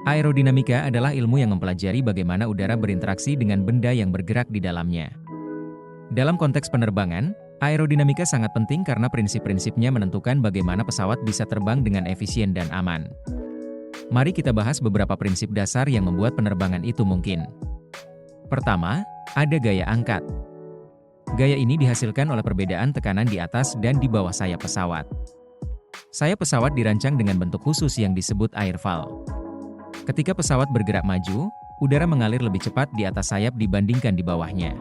Aerodinamika adalah ilmu yang mempelajari bagaimana udara berinteraksi dengan benda yang bergerak di dalamnya. Dalam konteks penerbangan, aerodinamika sangat penting karena prinsip-prinsipnya menentukan bagaimana pesawat bisa terbang dengan efisien dan aman. Mari kita bahas beberapa prinsip dasar yang membuat penerbangan itu mungkin. Pertama, ada gaya angkat. Gaya ini dihasilkan oleh perbedaan tekanan di atas dan di bawah sayap pesawat. Sayap pesawat dirancang dengan bentuk khusus yang disebut airfoil. Ketika pesawat bergerak maju, udara mengalir lebih cepat di atas sayap dibandingkan di bawahnya.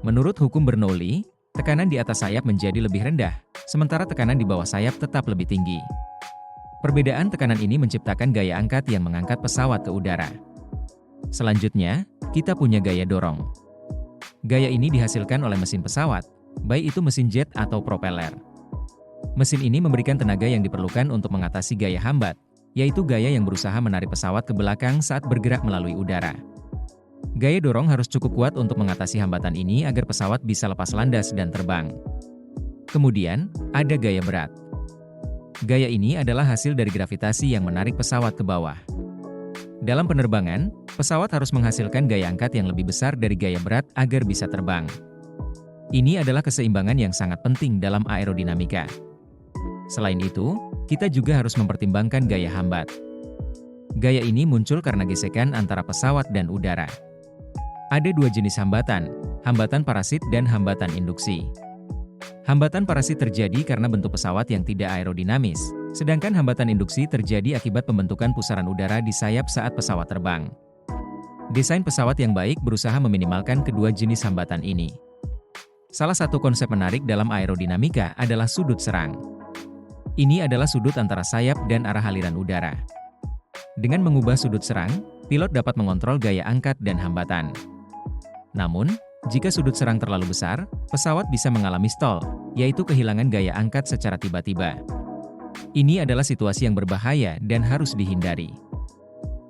Menurut hukum Bernoulli, tekanan di atas sayap menjadi lebih rendah, sementara tekanan di bawah sayap tetap lebih tinggi. Perbedaan tekanan ini menciptakan gaya angkat yang mengangkat pesawat ke udara. Selanjutnya, kita punya gaya dorong. Gaya ini dihasilkan oleh mesin pesawat, baik itu mesin jet atau propeller. Mesin ini memberikan tenaga yang diperlukan untuk mengatasi gaya hambat, yaitu gaya yang berusaha menarik pesawat ke belakang saat bergerak melalui udara. Gaya dorong harus cukup kuat untuk mengatasi hambatan ini agar pesawat bisa lepas landas dan terbang. Kemudian, ada gaya berat. Gaya ini adalah hasil dari gravitasi yang menarik pesawat ke bawah. Dalam penerbangan, pesawat harus menghasilkan gaya angkat yang lebih besar dari gaya berat agar bisa terbang. Ini adalah keseimbangan yang sangat penting dalam aerodinamika. Selain itu, kita juga harus mempertimbangkan gaya hambat. Gaya ini muncul karena gesekan antara pesawat dan udara. Ada dua jenis hambatan, hambatan parasit dan hambatan induksi. Hambatan parasit terjadi karena bentuk pesawat yang tidak aerodinamis, sedangkan hambatan induksi terjadi akibat pembentukan pusaran udara di sayap saat pesawat terbang. Desain pesawat yang baik berusaha meminimalkan kedua jenis hambatan ini. Salah satu konsep menarik dalam aerodinamika adalah sudut serang. Ini adalah sudut antara sayap dan arah aliran udara. Dengan mengubah sudut serang, pilot dapat mengontrol gaya angkat dan hambatan. Namun, jika sudut serang terlalu besar, pesawat bisa mengalami stall, yaitu kehilangan gaya angkat secara tiba-tiba. Ini adalah situasi yang berbahaya dan harus dihindari.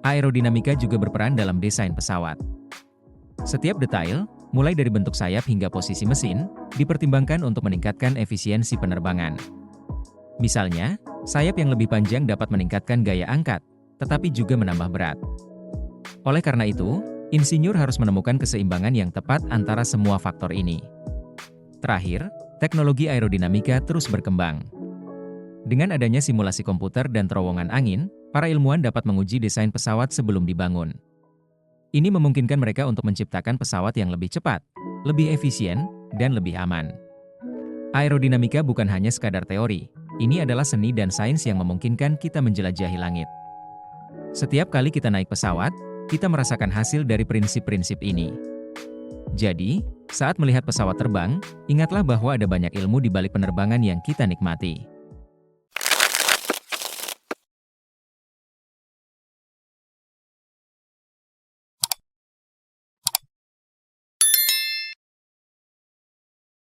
Aerodinamika juga berperan dalam desain pesawat. Setiap detail, mulai dari bentuk sayap hingga posisi mesin, dipertimbangkan untuk meningkatkan efisiensi penerbangan. Misalnya, sayap yang lebih panjang dapat meningkatkan gaya angkat, tetapi juga menambah berat. Oleh karena itu, insinyur harus menemukan keseimbangan yang tepat antara semua faktor ini. Terakhir, teknologi aerodinamika terus berkembang. Dengan adanya simulasi komputer dan terowongan angin, para ilmuwan dapat menguji desain pesawat sebelum dibangun. Ini memungkinkan mereka untuk menciptakan pesawat yang lebih cepat, lebih efisien, dan lebih aman. Aerodinamika bukan hanya sekadar teori, ini adalah seni dan sains yang memungkinkan kita menjelajahi langit. Setiap kali kita naik pesawat, kita merasakan hasil dari prinsip-prinsip ini. Jadi, saat melihat pesawat terbang, ingatlah bahwa ada banyak ilmu di balik penerbangan yang kita nikmati.